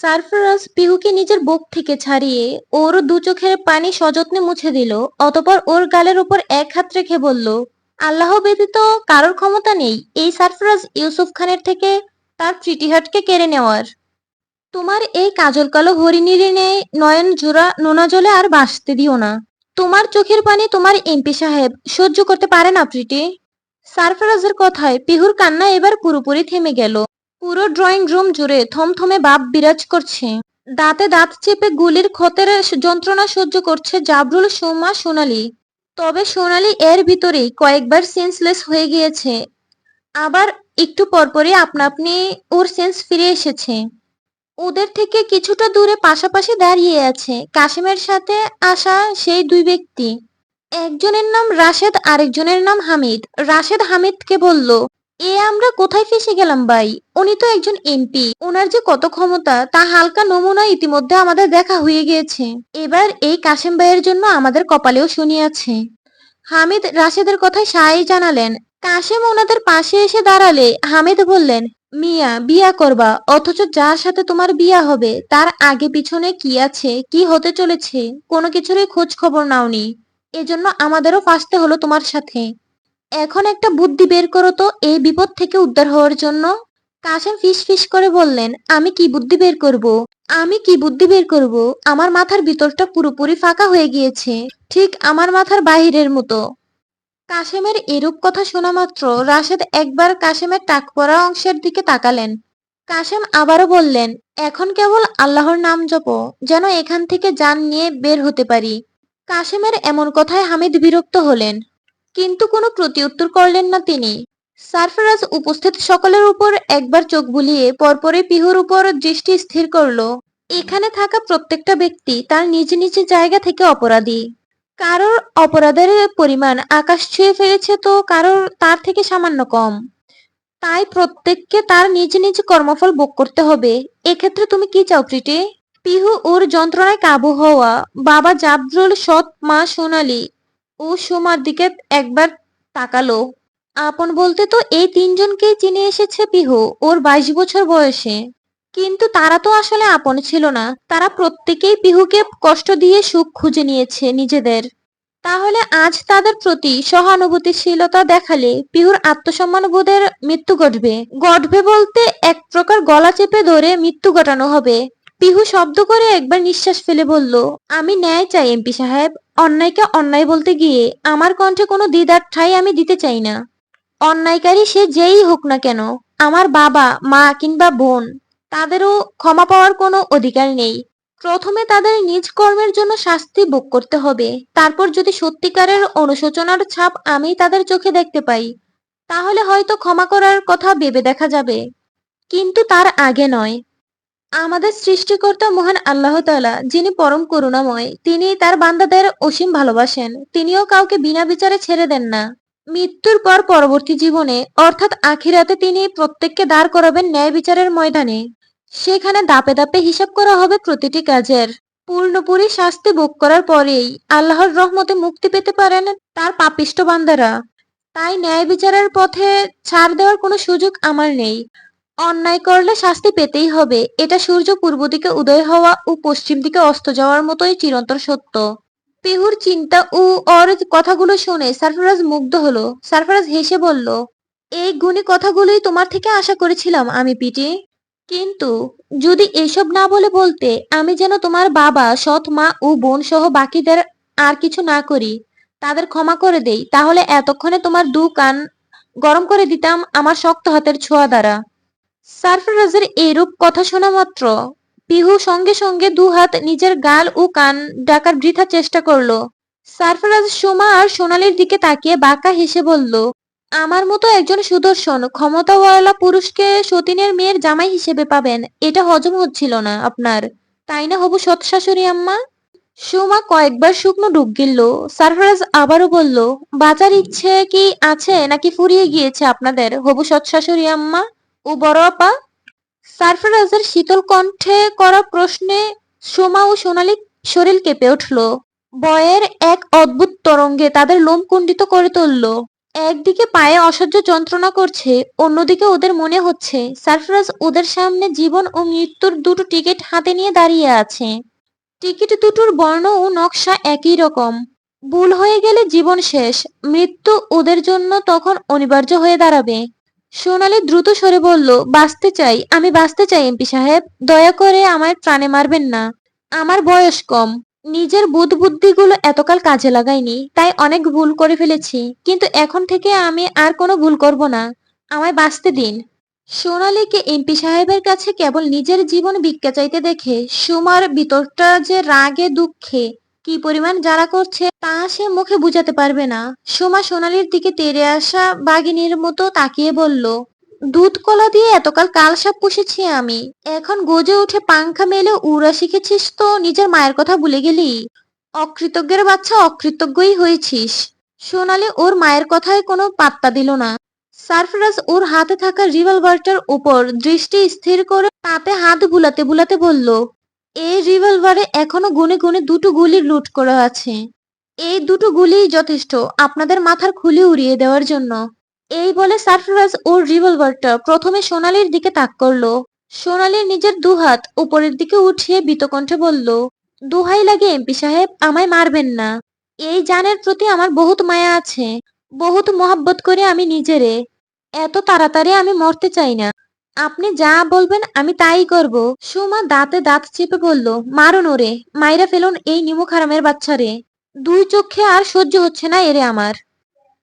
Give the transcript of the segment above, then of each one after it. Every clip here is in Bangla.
সারফরাজ পিহুকে নিজের বুক থেকে ছাড়িয়ে ওর দু চোখের পানি সযত্নে মুছে দিল। অতঃপর ওর গালের উপর এক হাত রেখে বলল, আল্লাহ ব্যতীত কারোর ক্ষমতা নেই এই সারফরাজ ইউসুফ খানের থেকে তার প্রিটিহার্টকে কেড়ে নেওয়ার। তোমার এই কাজল কালো হরিণীর ন্যায় নয়ন জোড়া নোনা জলে আর ভাসতে দিও না। তোমার চোখের পানি তোমার এমপি সাহেব সহ্য করতে পারে না প্রিটি। সারফরাজের কথায় পিহুর কান্না এবার পুরোপুরি থেমে গেল। পুরো ড্রয়িং রুম জুড়ে থমথমে ভাব বিরাজ করছে। দাঁতে দাঁত চেপে গুলির ক্ষতের যন্ত্রণা সহ্য করছে জাবরুল, সুমা, সোনালি। তবে সোনালি এর ভিতরেই কয়েকবার সেন্সলেস হয়ে গিয়েছে, আবার একটু পরপরই আপনা আপনি ওর সেন্স ফিরে এসেছে। ওদের থেকে কিছুটা দূরে পাশাপাশি দাঁড়িয়ে আছে কাশিমের সাথে আসা সেই দুই ব্যক্তি। একজনের নাম রাশেদ, আরেকজনের নাম হামিদ। রাশেদ হামিদকে বলল, আমরা কোথায় ফেসে গেলাম ভাই? উনি তো একজন এমপি, ওনার যে কত ক্ষমতা তা হালকা নমুনা ইতিমধ্যে আমাদের দেখা হয়ে গিয়েছে। এবার এই কাশেম ভাইয়ের জন্য আমাদের কপালেও শনি আছে। হামিদ রাশেদের কথায় সায় জানালেন। কাশেম ওনাদের পাশে এসে দাঁড়ালে হামিদ বললেন, মিয়া বিয়া করবা, অথচ যার সাথে তোমার বিয়া হবে তার আগে পিছনে কি আছে, কি হতে চলেছে, কোনো কিছুরই খোঁজ খবর নাওনি। এজন্য আমাদেরও ফাঁসতে হলো তোমার সাথে। এখন একটা বুদ্ধি বের করো তো এই বিপদ থেকে উদ্ধার হওয়ার জন্য। কাশেম ফিস ফিস করে বললেন, আমি কি বুদ্ধি বের করব? আমি কি বুদ্ধি বের করব? আমার মাথার ভিতরটা পুরোপুরি ফাঁকা হয়ে গিয়েছে, ঠিক আমার মাথার বাহিরের মতো। কাশেমের এরূপ কথা শোনা মাত্র রাশেদ একবার কাশেমের টাক পড়া অংশের দিকে তাকালেন। কাশেম আবারও বললেন, এখন কেবল আল্লাহর নাম জপো, যেন এখান থেকে জান নিয়ে বের হতে পারি। কাশেমের এমন কথায় হামিদ বিরক্ত হলেন, কিন্তু কোনো প্রতিউত্তর করলেন না তিনি। সারফরাজ উপস্থিত সকলের উপর একবার চোখ বুলিয়ে পরপরই পিহুর উপর দৃষ্টি স্থির করল। এখানে থাকা প্রত্যেকটা ব্যক্তি তার নিজ নিজ জায়গা থেকে অপরাধী। কারোর অপরাধের পরিমাণ আকাশ ছুঁয়ে ফেলেছে তো কারোর তার থেকে সামান্য কম। তাই প্রত্যেককে তার নিজ নিজ কর্মফল ভোগ করতে হবে। এক্ষেত্রে তুমি কি চাও প্রিটি? পিহু ওর যন্ত্রণায় কাবু হওয়া বাবা জাবরুল, সৎ মা সোনালি ও সুমার দিকে একবার তাকালো। আপন বলতে তো এই তিনজনকেই চিনে এসেছে পিহু ওর 22 বছর বয়সে। কিন্তু তারা তো আসলে আপন ছিল না, তারা প্রত্যেকেই পিহুকে কষ্ট দিয়ে সুখ খুঁজে নিয়েছে নিজেদের। তাহলে আজ তাদের প্রতি সহানুভূতিশীলতা দেখালে পিহুর আত্মসম্মান বোধের মৃত্যু ঘটবে। ঘটবে বলতে এক প্রকার গলা চেপে ধরে মৃত্যু ঘটানো হবে। পিহু শব্দ করে একবার নিঃশ্বাস ফেলে বলল, আমি ন্যায় চাই এমপি সাহেব। অন্যায়কে অন্যায় বলতে গিয়ে আমার কণ্ঠে কোনো দ্বিধার ঠাঁই আমি দিতে চাই না। অন্যায়কারী সে যেই হোক না কেন, আমার বাবা, মা কিংবা বোন, তাদেরও ক্ষমা পাওয়ার কোনো অধিকার নেই। প্রথমে তাদের নিজ কর্মের জন্য শাস্তি ভোগ করতে হবে, তারপর যদি সত্যিকারের অনুশোচনার ছাপ আমি তাদের চোখে দেখতে পাই, তাহলে হয়তো ক্ষমা করার কথা ভেবে দেখা যাবে, কিন্তু তার আগে নয়। আমাদের সৃষ্টিকর্তা মহান আল্লাহ তাআলা, যিনি পরম করুণাময়, তিনি তার বান্দাদের অসীম ভালোবাসেন। তিনিও কাউকে বিনা বিচারে ছেড়ে দেন না। মৃত্যুর পর পরবর্তী জীবনে অর্থাৎ আখিরাতে তিনি প্রত্যেককে দাঁড় করাবেন ন্যায় বিচারের ময়দানে। সেখানে ধাপে ধাপে হিসাব করা হবে প্রতিটি কাজের। পূর্ণপুরি শাস্তি ভোগ করার পরেই আল্লাহর রহমতে মুক্তি পেতে পারেন তার পাপিষ্ঠ বান্দারা। তাই ন্যায় বিচারের পথে ছাড় দেওয়ার কোনো সুযোগ আমার নেই। অন্যায় করলে শাস্তি পেতেই হবে, এটা সূর্য পূর্ব দিকে উদয় হওয়া ও পশ্চিম দিকে অস্ত যাওয়ার মতোই চিরন্তন সত্য। পিহুর চিন্তা ও ওর কথাগুলো শুনে সারফরাজ মুগ্ধ হলো। সারফরাজ হেসে বলল, এই গুণী কথাগুলোই তোমার থেকে আশা করেছিলাম আমি পিটি। কিন্তু যদি এসব না বলে বলতে আমি যেন তোমার বাবা, সৎ মা ও বোন সহ বাকিদের আর কিছু না করি, তাদের ক্ষমা করে দেই, তাহলে এতক্ষণে তোমার দু কান গরম করে দিতাম আমার শক্ত হাতের ছোঁয়া দ্বারা। সারফরাজের এরূপ কথা শোনা মাত্র পিহু সঙ্গে সঙ্গে দু হাত নিজের গাল ও কান ঢাকার বৃথা চেষ্টা করলো। সারফরাজ সুমা আর সোনালির দিকে তাকিয়ে বাঁকা হেসে বলল, আমার মতো একজন সুদর্শন ক্ষমতাওয়ালা পুরুষকে সতীনের মেয়ের জামাই হিসেবে পাবেন, এটা হজম হচ্ছিল না আপনার, তাই না হবু সৎ শাশুড়ি আম্মা? সুমা কয়েকবার শুকনো ঢুক গিলল। সারফরাজ আবারও বলল, বাঁচার ইচ্ছে কি আছে নাকি ফুরিয়ে গিয়েছে আপনাদের হবু সৎ শাশুড়ি আম্মা ও বড় আপা? সারফরাজের শীতল কণ্ঠে করা প্রশ্নে সোমা ও সোনালি শরীর কেঁপে উঠল। ভয়ের এক অদ্ভুত তরঙ্গে তাদের লোম কুণ্ডিত করে তুলল। একদিকে পায়ে অসহ্য যন্ত্রণা করছে, অন্যদিকে ওদের মনে হচ্ছে সারফরাজ ওদের সামনে জীবন ও মৃত্যুর দুটো টিকিট হাতে নিয়ে দাঁড়িয়ে আছে। টিকিট দুটোর বর্ণ ও নকশা একই রকম। ভুল হয়ে গেলে জীবন শেষ, মৃত্যু ওদের জন্য তখন অনিবার্য হয়ে দাঁড়াবে। সোনালি দ্রুত স্বরে বলল, বাঁচতে চাই, আমি বাঁচতে চাই এমপি সাহেব, দয়া করে আমায় প্রাণে মারবেন না। আমার বয়স কম, নিজের বুধ বুদ্ধিগুলো এতকাল কাজে লাগাইনি, তাই অনেক ভুল করে ফেলেছি, কিন্তু এখন থেকে আমি আর কোনো ভুল করব না। আমায় বাঁচতে দিন। সোনালীকে এমপি সাহেবের কাছে কেবল নিজের জীবন ভিক্ষা চাইতে দেখে সুমার ভিতরটা যে রাগে দুঃখে কি পরিমাণ জ্বালা করছে তা সে মুখে বুঝাতে পারবে না। সুমা সোনালীর দিকে তেড়ে আসা বাঘিনীর মতো তাকিয়ে বলল, দুধ কলা দিয়ে এতকাল কালসাপ পুষেছি আমি, এখন গজে উঠে পাংখা মেলে উড়া শিখেছিস তো নিজের মায়ের কথা ভুলে গেলি? অকৃতজ্ঞের বাচ্চা, অকৃতজ্ঞই হয়েছিস। সোনালী ওর মায়ের কথায় কোনো পাত্তা দিল না। সারফরাজ ওর হাতে থাকা রিভলভারটার উপর দৃষ্টি স্থির করে তাতে হাত বুলাতে বুলাতে বলল, এই রিভলভারে এখনো গুনে গুনে দুটো গুলি লুট করা আছে। এই দুটো গুলিই যথেষ্ট আপনাদের মাথার খুলি উড়িয়ে দেওয়ার জন্য। এই বলে সারফরাজ ওর রিভলভারটা প্রথমে সোনালীর দিকে তাক করলো। সোনালীর নিজের দুহাত উপরের দিকে উঠিয়ে বিতকণ্ঠে বলল, দোহাই লাগে এমপি সাহেব, আমায় মারবেন না। এই জানের প্রতি আমার বহুত মায়া আছে, বহুত মহাব্বত করে আমি নিজেরে। এত তাড়াতাড়ি আমি মরতে চাই না। আপনি যা বলবেন আমি তাই করব। সুমা দাঁতে দাঁত চেপে বলল, মারুন ওরে, মাইরা ফেলুন এই নিমুখ হারামের বাচ্চারে। দুই চোখে আর সহ্য হচ্ছে না এরে আমার।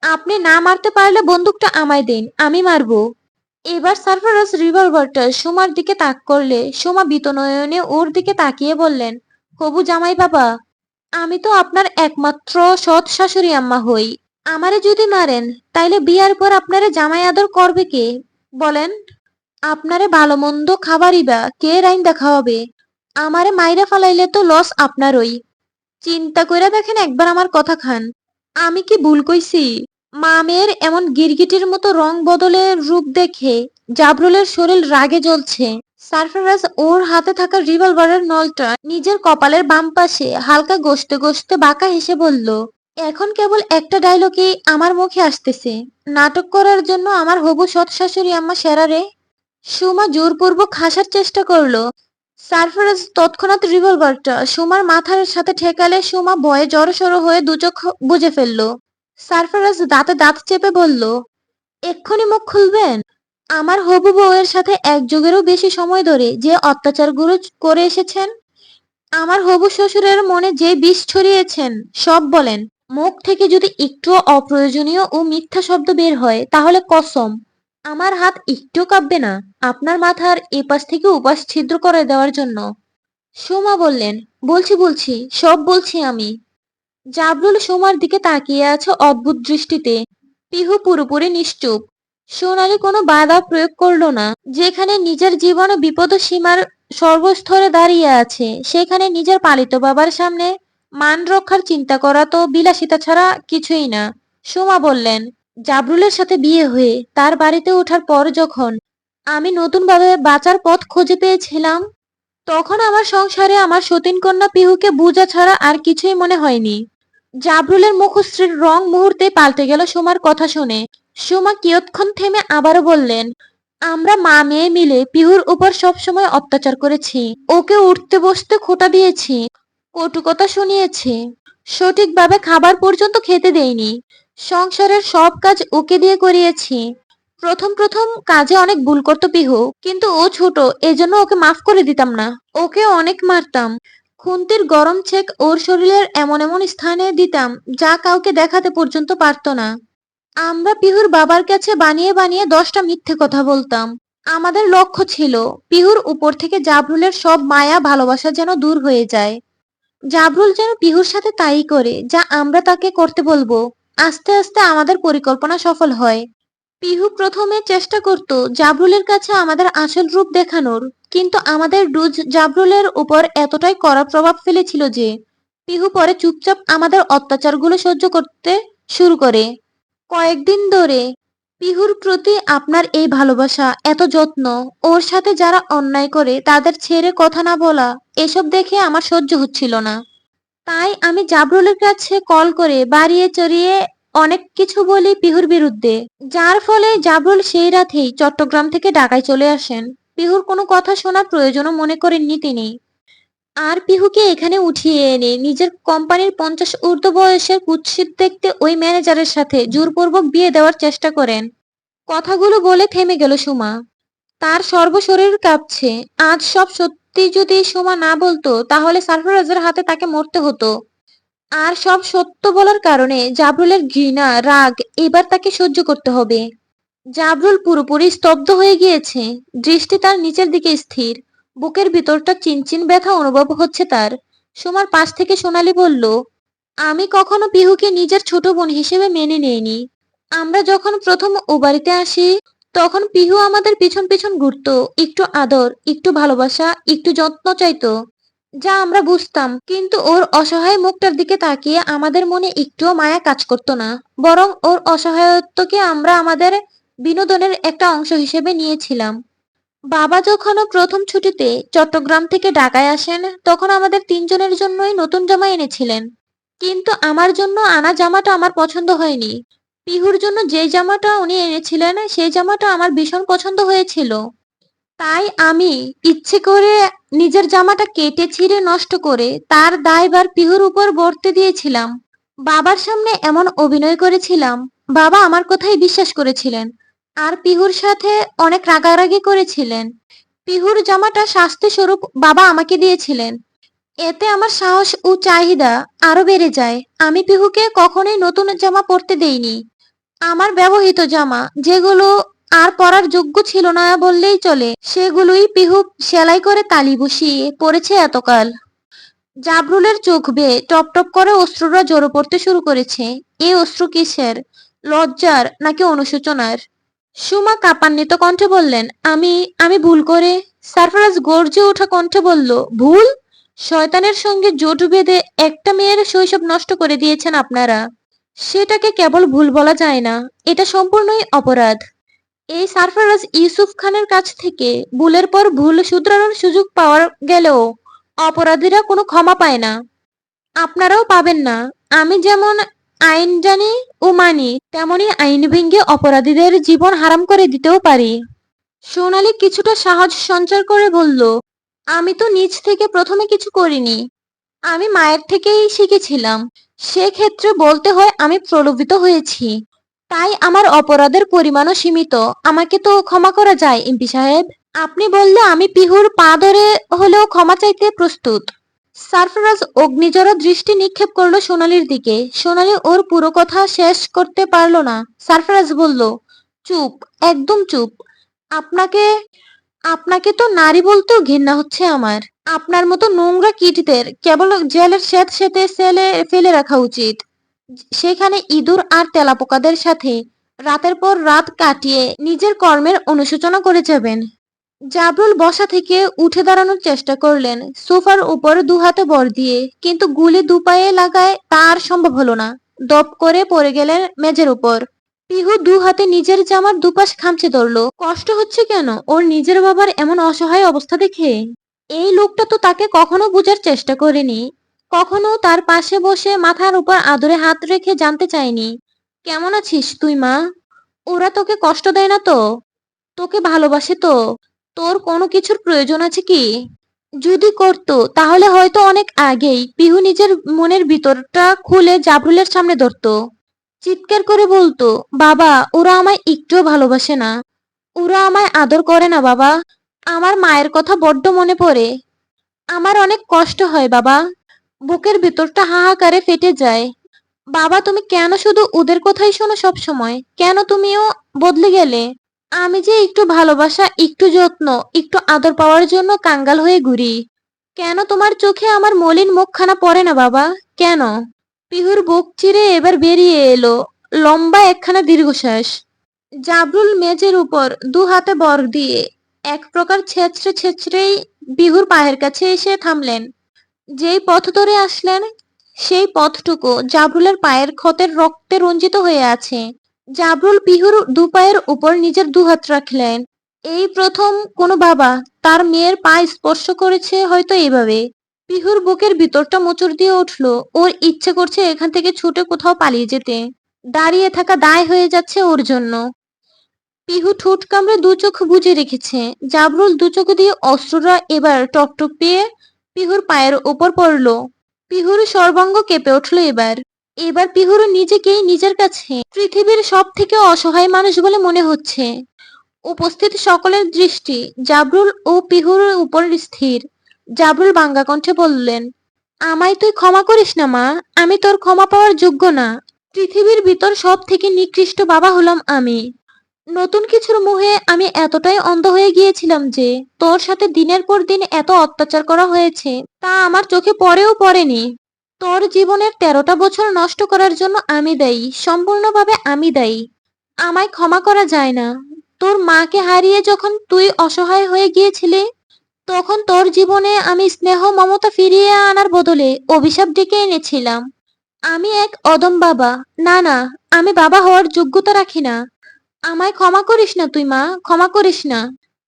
আপনি না মারতে পারলে বন্দুকটা আমায় দিন, আমি মারবো। এবার সারফারাজ রিভলভারটা সুমার দিকে তাক করলে সুমা বিতনয়নে ওর দিকে তাকিয়ে বললেন, হবু জামাই বাবা, আমি তো আপনার একমাত্র সৎ শাশুড়ি আম্মা হই। আমারে যদি মারেন তাইলে বিয়ার পর আপনারে জামাই আদর করবে কে বলেন? আপনারে ভালো মন্দ খাবারই বা কে রাইন্দা খাওয়াবে? আমারে মাইরা ফালাইলে তো লস আপনারই। চিন্তা কইরা দেখেন একবার আমার কথা খান। আমি কি ভুল কইছি? মা মেয়ের এমন গিরগিটির মতো রং বদলের রূপ দেখে জাবরুলের শরীর রাগে জ্বলছে। সারফারাজ ওর হাতে থাকা রিভলভারের নলটা নিজের কপালের বাম পাশে হালকা ঘষতে ঘষতে বাঁকা হেসে বলল, এখন কেবল একটা ডায়লগই আমার মুখে আসতেছে, নাটক করার জন্য আমার হবু সৎ শাশুড়ি আম্মা সেরা রে। সুমা জোরপূর্বক হাসার চেষ্টা করলো। সারফারাজ তৎক্ষণাৎ রিভলভারটা সুমার মাথার সাথে ঠেকালে সুমা ভয়ে জড়সড় হয়ে দুচোখ বুজে ফেললো। সারফারাজ দাঁতে দাঁত চেপে বলল, এক্ষুনি মুখ খুলবেন? আমার হবু বউয়ের সাথে এক যুগেরও বেশি সময় ধরে যে অত্যাচারগুলো করে এসেছেন, আমার হবু শ্বশুরের মনে যে বিষ ছড়িয়েছেন, সব বলেন। মুখ থেকে যদি একটু অপ্রয়োজনীয় ও মিথ্যা শব্দ বের হয় তাহলে কসম আমার হাত একটু কাঁপবে না আপনার মাথার এপাশ থেকে ওপাশ ছিদ্র করে দেওয়ার জন্য। সুমা বললেন, বলছি বলছি, সব বলছি আমি। জাবলুল সুমার দিকে তাকিয়ে আছে অদ্ভুত দৃষ্টিতে। পিহু পুরোপুরি নিশ্চুপ। সোনালি কোনো বাধা প্রয়োগ করলো না। যেখানে নিজের জীবনে বিপদ সীমার সর্বস্তরে দাঁড়িয়ে আছে, সেখানে নিজের পালিত বাবার সামনে মান রক্ষার চিন্তা করা তো বিলাসিতা ছাড়া কিছুই না। সুমা বললেন, জাবরুলের সাথে বিয়ে হয়ে তার বাড়িতে ওঠার পর যখন আমি নতুনভাবে বাঁচার পথ খুঁজে পেয়েছিলাম, তখন আমার সংসারে আমার সতীন কন্যা পিহুকে বুঝা ছাড়া আর কিছুই মনে হয়নি। জাবরুলের মুখশ্রীর রং মুহূর্তে পাল্টে গেল সুমার কথা শুনে। সুমা কিয়ৎক্ষণ থেমে আবারও বললেন, আমরা মা মেয়ে মিলে পিহুর উপর সবসময় অত্যাচার করেছি, ওকে উঠতে বসতে খোঁটা দিয়েছি, কটু কথা শুনিয়েছি, সঠিকভাবে খাবার পর্যন্ত খেতে দেইনি, সংসারের সব কাজ ওকে দিয়ে করিয়েছি। প্রথম প্রথম কাজে অনেক ভুল করতো পিহু, কিন্তু ও ছোট, এজন্য ওকে মাফ করে দিতাম না, ওকে অনেক মারতাম। খুন্তির গরম ছেক ওর শরীরের এমন এমন স্থানে দিতাম যা কাউকে দেখাতে পর্যন্ত পারতো না। আমরা পিহুর বাবার কাছে বানিয়ে বানিয়ে 10টা মিথ্যে কথা বলতাম। আমাদের লক্ষ্য ছিল পিহুর উপর থেকে জাবরুলের সব মায়া ভালোবাসা যেন দূর হয়ে যায়। জাবরুল যেন পিহুর সাথে তাই করে যা আমরা তাকে করতে বলবো। আস্তে আস্তে আমাদের পরিকল্পনা সফল হয়। পিহু প্রথমে চেষ্টা করত জাবরুলের কাছে আমাদের আসল রূপ দেখানোর, কিন্তু আমাদের ডুজ জাবরুলের উপর এতটাই কড়া প্রভাব ফেলেছিল যে পিহু পরে চুপচাপ আমাদের অত্যাচারগুলো সহ্য করতে শুরু করে। কয়েকদিন ধরে পিহুর প্রতি আপনার এই ভালোবাসা, এত যত্ন, ওর সাথে যারা অন্যায় করে তাদের ছেড়ে কথা না বলা, এসব দেখে আমার সহ্য হচ্ছিল না। তাই আমি জাবরুলের কাছে কল করে বাড়িয়ে চড়িয়ে অনেক কিছু বলি পিহুর বিরুদ্ধে, যার ফলে জাবরুল সেই রাতেই চট্টগ্রাম থেকে ঢাকায় চলে আসেন। পিহুর কোনো কথা শোনার প্রয়োজনও মনে করেননি তিনি। আর পিহুকে এখানে উঠিয়ে এনে নিজের কোম্পানির 50 ঊর্ধ্ব বয়সের কুৎসিত দেখতে ওই ম্যানেজারের সাথে জোরপূর্বক বিয়ে দেওয়ার চেষ্টা করেন। কথাগুলো বলে থেমে গেল সুমা। তার সর্বশরীর কাঁপছে। আজ সব সত্যি যদি সুমা না বলতো তাহলে সারফরাজের হাতে তাকে মরতে হতো। আর সব সত্য বলার কারণে জাবরুলের ঘৃণা, রাগ এবার তাকে সহ্য করতে হবে। জাবরুল পুরোপুরি স্তব্ধ হয়ে গিয়েছে। দৃষ্টি তার নিচের দিকে স্থির। বুকের ভিতরটা চিনচিন ব্যথা অনুভব হচ্ছে তার। সুমার পাশ থেকে সোনালি বলল, আমি কখনো পিহুকে নিজের ছোট বোন হিসেবে মেনে নেইনি। আমরা যখন প্রথম ও বাড়িতে আসি তখন পিহু আমাদের পিছন পিছন ঘুরতো, একটু আদর, একটু ভালোবাসা, একটু যত্ন চাইতো, যা আমরা বুঝতাম। কিন্তু ওর অসহায় মুখটার দিকে তাকিয়ে আমাদের মনে একটুও মায়া কাজ করতো না। বরং ওর অসহায়ত্বকে আমরা আমাদের বিনোদনের একটা অংশ হিসেবে নিয়েছিলাম। বাবা যখন প্রথম ছুটিতে চট্টগ্রাম থেকে ঢাকায় আসেন তখন আমাদের তিনজনের জন্যই নতুন জামা এনেছিলেন। কিন্তু আমার জন্য আনা জামাটা আমার পছন্দ হয়নি। পিহুর জন্য যে জামাটা উনি এনেছিলেন সেই জামাটা আমার ভীষণ পছন্দ হয়েছিল। তাই আমি ইচ্ছে করে নিজের জামাটা কেটে ছিঁড়ে নষ্ট করে তার দায়ভার পিহুর উপর বর্তে দিয়েছিলাম। বাবার সামনে এমন অভিনয় করেছিলাম। বাবা আমার কথাই বিশ্বাস করেছিলেন। আর পিহুর সাথে অনেক রাগারাগি করেছিলেন। পিহুর জামাটা শাস্তি স্বরূপ বাবা আমাকে দিয়েছিলেন। এতে আমার সাহস ও চাহিদা আরো বেড়ে যায়। আমি পিহুকে কখনোই নতুন জামা পরতে দেইনি। আমার ব্যবহৃত জামা, যেগুলো আর পরার যোগ্য ছিল না বললেই চলে, সেগুলোই পিহু সেলাই করে তালি বসিয়ে পরেছে এতকাল। জাবরুলের চোখ বেয়ে টপ টপ করে অশ্রুরা ঝরে পড়তে শুরু করেছে। এই অশ্রু কিসের? লজ্জার নাকি অনুশোচনার? সুমা কাঁপান্বিত কণ্ঠে বললেন, আমি আমি ভুল করে। সারফরাজ গর্জে ওঠা কণ্ঠে বলল, ভুল? শয়তানের সঙ্গে জোট বেঁধে একটা মেয়ের শৈশব নষ্ট করে দিয়েছেন আপনারা। সেটাকে কেবল ভুল বলা যায় না, এটা সম্পূর্ণই অপরাধ। এই সারফরাজ ইউসুফ খানের কাছ থেকে ভুলের পর ভুল শুধরানোর সুযোগ পাওয়া গেলেও অপরাধীরা কোনো ক্ষমা পায় না। আপনারাও পাবেন না। আমি যেমন আইন জানি ও মানি, তেমনি আইন ভেঙে অপরাধীদের জীবন হারাম করে দিতেও পারি। সোনালি কিছুটা সাহস সঞ্চার করে বলল, আমি তো নিজ থেকে প্রথমে কিছু করিনি। আমি মায়ের থেকেই শিখেছিলাম। সেক্ষেত্রে বলতে হয় আমি প্রলোভিত হয়েছি। তাই আমার অপরাধের পরিমাণও সীমিত। আমাকে তো ক্ষমা করা যায় এমপি সাহেব। আপনি বললে আমি পিহুর পা ধরে হলেও ক্ষমা চাইতে প্রস্তুত। সারফরাজ অগ্নিঝরা দৃষ্টি নিক্ষেপ করলো সোনালির দিকে। সোনালি ওর পুরো কথা শেষ করতে পারল না। সারফরাজ বলল, চুপ, একদম চুপ। আপনাকে আপনাকে তো নারী বলতেও ঘৃণা হচ্ছে আমার। আপনার মতো নোংরা কীটদের কেবল জেলের স্যাঁতসেঁতে সেলে ফেলে রাখা উচিত। সেখানে ইঁদুর আর তেলাপোকাদের সাথে রাতের পর রাত কাটিয়ে নিজের কর্মের অনুশোচনা করে যাবেন। জাবরুল বসা থেকে উঠে দাঁড়ানোর চেষ্টা করলেন সোফার উপর দু হাতে ভর দিয়ে, কিন্তু গুলি দু পায়ে লাগায় তা আর সম্ভব হলো না। দপ করে পড়ে গেলেন মেঝের উপর। পিহু দু হাতে নিজের জামার দুপাশ খামচে ধরলো। কষ্ট হচ্ছে কেন ওর নিজের বাবার এমন অসহায় অবস্থা দেখে? এই লোকটা তো তাকে কখনো বোঝার চেষ্টা করেনি। কখনো তার পাশে বসে মাথার উপর আদরে হাত রেখে জানতে চায়নি, কেমন আছিস তুই মা? ওরা তোকে কষ্ট দেয় না তো? তোকে ভালোবাসে তো? তোর কোনো কিছুর প্রয়োজন আছে কি? যদি করতো তাহলে হয়তো অনেক আগেই পিহু নিজের মনের ভিতরটা খুলে জাবরুলের সামনে ধরতো। চিৎকার করে বলতো, বাবা, ওরা আমায় একটুও ভালোবাসে না। ওরা আমায় আদর করে না বাবা। আমার মায়ের কথা বড্ড মনে পড়ে। আমার অনেক কষ্ট হয় বাবা। বুকের ভিতরটা হাহাকারে ফেটে যায়। বাবা, তুমি কেন শুধু ওদের কথাই শোনো সব সময়? কেন তুমিও বদলে গেলে? আমি যে একটু ভালোবাসা, একটু যত্ন, একটু আদর পাওয়ার জন্য কাঙ্গাল হয়ে ঘুরি। কেন তোমার চোখে আমার মলিন মুখখানা পড়ে না বাবা? কেন? পিহুর বুক চিরে এবার বেরিয়ে এলো লম্বা একখানা দীর্ঘশ্বাস। জাবরুল মেঝের উপর দু হাতে ভর দিয়ে এক প্রকার ছেঁচড়ে ছেঁচড়েই পিহুর পায়ের কাছে এসে থামলেন। যেই পথ ধরে আসলেন সেই পথটুকু জাবরুলের পায়ের ক্ষতের রক্তে রঞ্জিত হয়ে আছে। জাবরুল পিহুর দু পায়ের উপর নিজের দু হাত রাখলেন। এই প্রথম কোনো বাবা তার মেয়ের পা স্পর্শ করেছে হয়তো এইভাবে। পিহুর বুকের ভিতরটা মোচড় দিয়ে উঠল। ওর ইচ্ছে করছে এখান থেকে ছুটে কোথাও পালিয়ে যেতে। দাঁড়িয়ে থাকা দায় হয়ে যাচ্ছে ওর জন্য। পিহু ঠোঁট কামড়ে দু চোখ বুজে রেখেছে। জাবরুল দু চোখ দিয়ে অশ্রুরা এবার টপটপিয়ে পিহুর পায়ের ওপর পড়ল। পিহুর সর্বাঙ্গ কেঁপে উঠল এবার। এবার পিহুর নিজেকেই নিজের কাছে পৃথিবীর সব থেকে অসহায় মানুষ বলে মনে হচ্ছে। উপস্থিত সকলের দৃষ্টি জাবরুল ও পিহুর উপর স্থির। জাবরুল ভাঙ্গা কণ্ঠে বললেন, আমায় তুই ক্ষমা করিস না মা, আমি তোর ক্ষমা পাওয়ার যোগ্য না। পৃথিবীর ভিতর সব থেকে নিকৃষ্ট বাবা হলাম আমি। নতুন কিছুর মোহে আমি এতটাই অন্ধ হয়ে গিয়েছিলাম যে তোর সাথে দিনের পর দিন এত অত্যাচার করা হয়েছে তা আমার চোখে পড়েও পড়েনি। তোর জীবনের 13টা বছর নষ্ট করার জন্য আমি দায়ী, সম্পূর্ণভাবে আমি দায়ী। আমায় ক্ষমা করা যায় না। তোর মাকে হারিয়ে যখন তুই অসহায় হয়ে গিয়েছিলি, তখন তোর জীবনে আমি স্নেহ মমতা ফিরিয়ে আনার বদলে অভিশাপ ডেকে এনেছিলাম। আমি এক অদম বাবা। না না, আমি বাবা হওয়ার যোগ্যতা রাখি না। আমায় ক্ষমা করিস না তুই মা, ক্ষমা করিস না।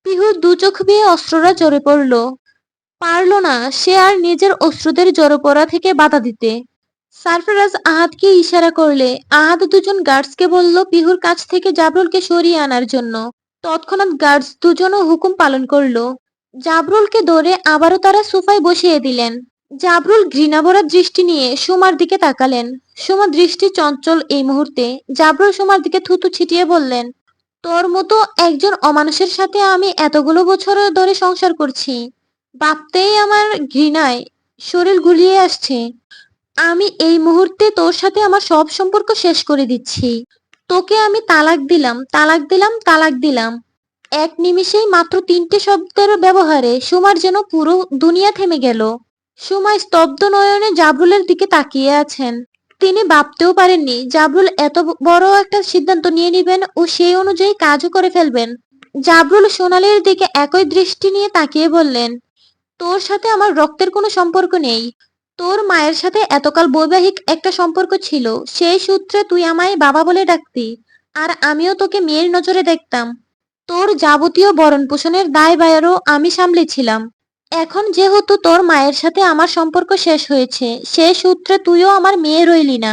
পিহুর দু চোখ বেয়ে অশ্রুরা ঝরে পড়ল। পারল না সে আর নিজের অশ্রুদের জড়ো পড়া থেকে বাধা দিতে। সারফরাজ আহাদকে ইশারা করলে আহাদ দুজন গার্ডসকে বলল পিহুর কাছ থেকে জাবরুলকে সরিয়ে আনার জন্য। তৎক্ষণাৎ গার্ডস দুজনও হুকুম পালন করলো। জাবরুলকে ধরে আবারও তারা সোফায় বসিয়ে দিলেন। জাবরুল ঘৃণাভরা দৃষ্টি নিয়ে সুমার দিকে তাকালেন। সুমা দৃষ্টি চঞ্চল এই মুহূর্তে। জাবরুল সুমার দিকে থুতু ছিটিয়ে বললেন, তোর মতো একজন অমানুষের সাথে আমি এতগুলো বছর ধরে সংসার করছি, ভাবতেই আমার ঘৃণায় শরীর গুলিয়ে আসছে। আমি এই মুহূর্তে তোর সাথে আমার সব সম্পর্ক শেষ করে দিচ্ছি। তোকে আমি তালাক দিলাম, তালাক দিলাম, তালাক দিলাম। এক নিমিষেই মাত্র 3টে শব্দের ব্যবহারে সুমার যেন পুরো দুনিয়া থেমে গেল। সুমা স্তব্ধ নয়নে জাবরুলের দিকে তাকিয়ে আছেন। তিনি ভাবতেও পারেননি জাবরুল এত বড় একটা সিদ্ধান্ত নিয়ে নিবেন ও সেই অনুযায়ী কাজও করে ফেলবেন। জাবরুল সোনালীর দিকে একই দৃষ্টি নিয়ে তাকিয়ে বললেন, তোর সাথে আমার রক্তের কোনো সম্পর্ক নেই। তোর মায়ের সাথে এতকাল বৈবাহিক একটা সম্পর্ক ছিল, সেই সূত্রে তুই আমায় বাবা বলে ডাকতি, আর আমিও তোকে মেয়ের নজরে দেখতাম। তোর যাবতীয় ভরণ পোষণের দায়ভারও আমি সামলেছিলাম। এখন যেহেতু তোর মায়ের সাথে আমার সম্পর্ক শেষ হয়েছে, সেই সূত্রে তুইও আমার মেয়ে রইলি না।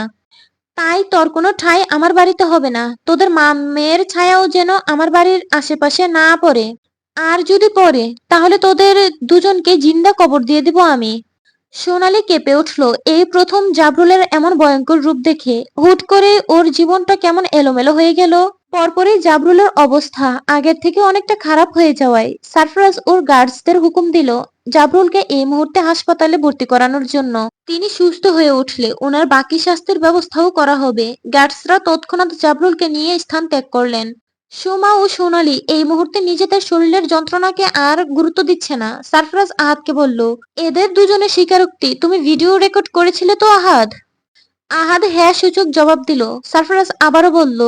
তাই তোর কোনো ঠাঁই আমার বাড়িতে হবে না। তোদের মা মেয়ের ছায়াও যেন আমার বাড়ির আশেপাশে না পড়ে। আর যদি পড়ে তাহলে তোদের দুজনকে জিন্দা কবর দিয়ে দিব আমি। সোনালি কেঁপে উঠল এই প্রথম জাবরুলের এমন ভয়ঙ্কর রূপ দেখে। হুট করে ওর জীবনটা কেমন এলোমেলো হয়ে গেল। পরপরই জাবরুলের অবস্থা আগের থেকে অনেকটা খারাপ হয়ে যাওয়ায় সারফরাজ ওর গার্ডসদের হুকুম দিল জাবরুলকে এই মুহূর্তে হাসপাতালে ভর্তি করানোর জন্য। তিনি সুস্থ হয়ে উঠলে ওনার বাকি স্বাস্থ্যের ব্যবস্থাও করা হবে। গার্ডসরা তৎক্ষণাৎ জাবরুলকে নিয়ে স্থান ত্যাগ করলেন। সোমা ও সোনালি এই মুহূর্তে নিজেদের শরীরের যন্ত্রণাকে আর গুরুত্ব দিচ্ছে না। সারফরাজ আহাদকে বলল, এদের দুজনের স্বীকারোক্তি তুমি ভিডিও রেকর্ড করেছিলে তো আহাদ? আহাদ হ্যাঁ সূচক জবাব দিল। সারফরাজ আবারও বলল,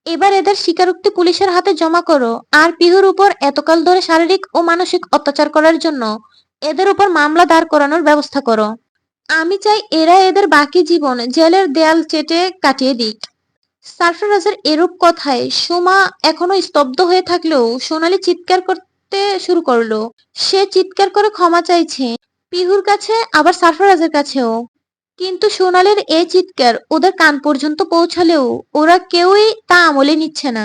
এবার এদের স্বীকারোক্তি পুলিশের হাতে জমা করো, আর পিহুর উপর এতকাল ধরে শারীরিক ও মানসিক অত্যাচার করার জন্য এদের উপর মামলা দাঁড় করানোর ব্যবস্থা করো। আমি চাই এরা এদের বাকি জীবন জেলের দেয়াল চেটে কাটিয়ে দিক। সারফরাজের এরূপ কথায় সোমা এখনো স্তব্ধ হয়ে থাকলেও সোনালি চিৎকার করতে শুরু করলো। সে চিৎকার করে ক্ষমা চাইছে, পিহুর কাছে আবার সারফরাজের কাছেও। কিন্তু সোনালির এই চিৎকার ওদের কান পর্যন্ত পৌঁছালেও ওরা কেউই তা আমলে নিচ্ছে না।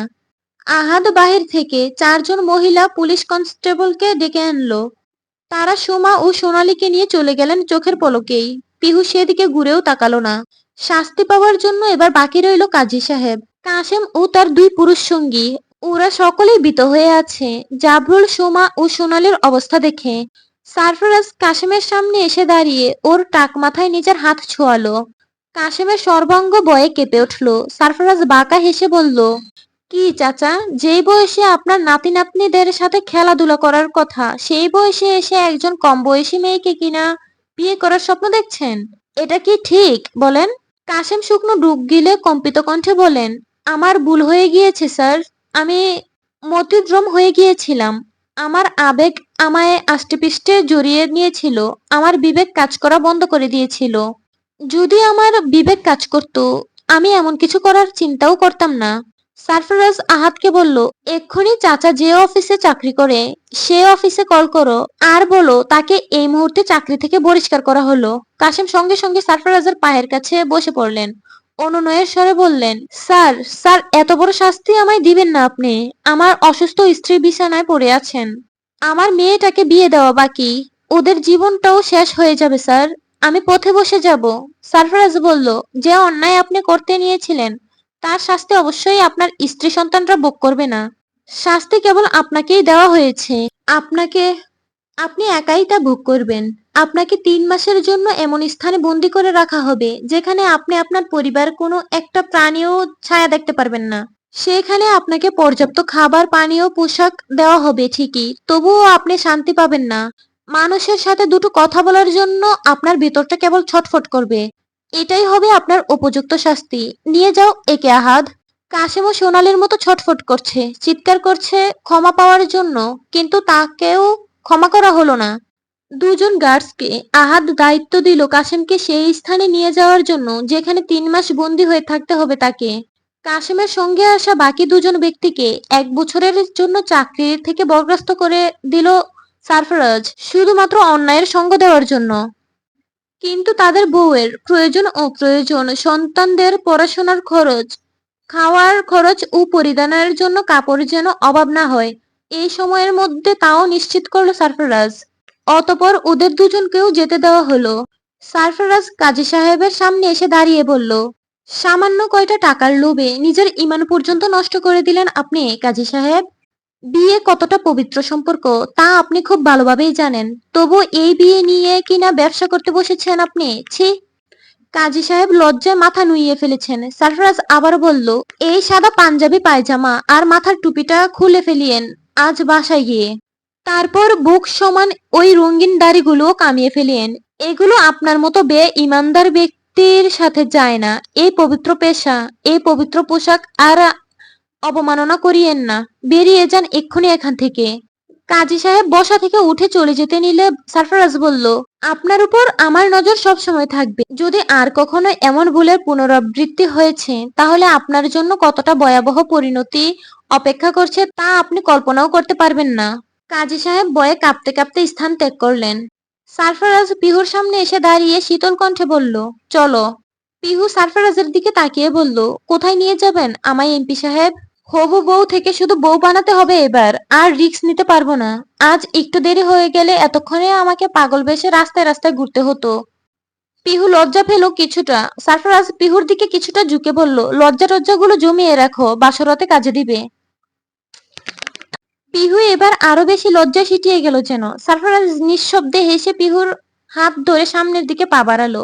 আহাদ বাহির থেকে 4জন মহিলা পুলিশ কনস্টেবলকে ডেকে আনলো। তারা সোমা ও সোনালীকে নিয়ে চলে গেলেন চোখের পলকেই। পিহু সেদিকে ঘুরেও তাকালো না। শাস্তি পাওয়ার জন্য এবার বাকি রইল কাজী সাহেব, কাশেম ও তার 2 পুরুষ সঙ্গী। ওরা সকলেই ভীত হয়ে আছে জাবরুল, সোমা ও সোনালীর অবস্থা দেখে। সারফরাজ কাশেমের সামনে এসে দাঁড়িয়ে ওর টাক মাথায় নিজের হাত ছোঁয়ালো। কাশেমের সর্বাঙ্গ ভয়ে কেঁপে উঠল। সারফরাজ বাঁকা হেসে বলল, কি চাচা, যেই বয়সে আপনার নাতি নাতনিদের সাথে খেলাধুলা করার কথা, সেই বয়সে এসে একজন কম বয়সী মেয়েকে কিনা বিয়ে করার স্বপ্ন দেখছেন? এটা কি ঠিক বলেন? কাশেম শুকনো ডুব গিলে কম্পিত কণ্ঠে বলেন, আমার ভুল হয়ে গিয়েছে স্যার। আমি মতিভ্রম হয়ে গিয়েছিলাম। আমার আবেগ আমায় আষ্টেপৃষ্ঠে জড়িয়ে নিয়েছিল। আমার বিবেক কাজ করা বন্ধ করে দিয়েছিল। যদি আমার বিবেক কাজ করত, আমি এমন কিছু করার চিন্তাও করতাম না। সারফরাজ আহাদকে বলল, এক্ষুনি চাচা যে অফিসে চাকরি করে সে অফিসে কল করো আর বলো তাকে এই মুহূর্তে চাকরি থেকে বহিষ্কার করা হলো। কাশেম সঙ্গে সঙ্গে সারফরাজের পায়ের কাছে বসে পড়লেন। অনুনয়ের স্বরে বললেন, স্যার, স্যার, এত বড় শাস্তি আমায় দিবেন না আপনি। আমার অসুস্থ স্ত্রী বিছানায় পড়ে আছেন। আমার মেয়েটাকে বিয়ে দেওয়া বাকি। ওদের জীবনটাও শেষ হয়ে যাবে স্যার। আমি পথে বসে যাব। সারফরাজ বলল, যে অন্যায় আপনি করতে নিয়েছিলেন তার শাস্তি অবশ্যই আপনার স্ত্রী সন্তানরা ভোগ করবে না। শাস্তি কেবল আপনাকেই দেওয়া হয়েছে। আপনাকে আপনি একাই তা ভোগ করবেন। আপনাকে ৩ মাসের জন্য এমন স্থানে বন্দী করে রাখা হবে যেখানে আপনি আপনার পরিবার কোনো একটা প্রাণীও ছায়া দেখতে পারবেন না। সেখানে আপনাকে পর্যাপ্ত খাবার, পানীয়, পোশাক দেওয়া হবে ঠিকই, তবুও আপনি শান্তি পাবেন না। মানুষের সাথে দুটো কথা বলার জন্য আপনার ভিতরটা কেবল ছটফট করবে। এটাই হবে আপনার উপযুক্ত শাস্তি। নিয়ে যাও একে, আহাদ। কাশেমও সোনালীর মতো ছটফট করছে, চিৎকার করছে ক্ষমা পাওয়ার জন্য, কিন্তু তাকেও ক্ষমা করা হলো না। দুজন গার্ডসকে আহাদ দায়িত্ব দিল কাশেমকে সেই স্থানে নিয়ে যাওয়ার জন্য যেখানে ৩ মাস বন্দী হয়ে থাকতে হবে তাকে। কাশেমের সঙ্গে আসা বাকি দুজন ব্যক্তিকে ১ বছরের জন্য চাকরি থেকে বরখাস্ত করে দিল সারফরাজ, শুধুমাত্র অন্যায়ের সঙ্গ দেওয়ার জন্য। কিন্তু তাদের বউয়ের প্রয়োজন, অপ্রয়োজন, সন্তানদের পড়াশোনার খরচ, খাওয়ার খরচ ও পরিধানের জন্য কাপড় যেন অভাব না হয়, এই সময়ের মধ্যে তাও নিশ্চিত করল সারফরাজ। অতঃপর ওদের দুজনকেও যেতে দেওয়া হলো। সারফরাজ কাজী সাহেবের সামনে এসে দাঁড়িয়ে বলল, সামান্য কয়টা টাকার লোভে নিজের ঈমান পর্যন্ত নষ্ট করে দিলেন আপনি কাজী সাহেব। বিয়ে কতটা পবিত্র সম্পর্ক তা আপনি খুব ভালোভাবেই জানেন। তবু এই বিয়ে নিয়ে কিনা ব্যবসা করতে বসেছেন আপনি, ছি! কাজী সাহেব লজ্জায় মাথা নুইয়ে ফেলেছেন। সারফরাজ আবার বলল, এই সাদা পাঞ্জাবি পায়জামা আর মাথার টুপিটা খুলে ফেলিয়েন আজ বাসায় গিয়ে। তারপর বুক সমান ওই রঙিন দাড়িগুলোও কামিয়ে ফেলিয়েন। এগুলো আপনার মতো বে-ঈমানদার ব্যক্তির সাথে যায় না। এই পবিত্র পেশা, এই পবিত্র পোশাক আর অবমাননা করিয়েন না। বেরিয়ে যান এক্ষুনি এখান থেকে। কাজী সাহেব বসা থেকে উঠে চলে যেতে নিলে সারফরাজ বলল, আপনার উপর আমার নজর সব সময় থাকবে। যদি আর কখনো এমন ভুলের পুনরাবৃত্তি হয়েছে তাহলে আপনার জন্য কতটা ভয়াবহ পরিণতি অপেক্ষা করছে তা আপনি কল্পনাও করতে পারবেন না। কাজী সাহেব ভয়ে কাঁপতে কাঁপতে স্থান ত্যাগ করলেন। সারফরাজ পিহুর সামনে এসে দাঁড়িয়ে শীতল কণ্ঠে বলল, চলো। পিহু সারফরাজের দিকে তাকিয়ে বলল, কোথায় নিয়ে যাবেন আমায় এমপি সাহেব? হবু বউ থেকে শুধু বউ বানাতে হবে এবার, আর রিস্ক নিতে পারবো না। আজ একটু দেরি হয়ে গেলে এতক্ষণে আমাকে পাগল বেশে রাস্তায় রাস্তায় ঘুরতে হতো। পিহু লজ্জা পেল কিছুটা। সারফরাজ পিহুর দিকে কিছুটা ঝুঁকে বলল, লজ্জা টজ্জাগুলো জমিয়ে রাখো, বাসরতে কাজে দিবে। পিহু এবার আরো বেশি লজ্জায় সিটিয়ে গেল যেন। সারফরাজ নিঃশব্দে হেসে পিহুর হাত ধরে সামনের দিকে পা বাড়ালো।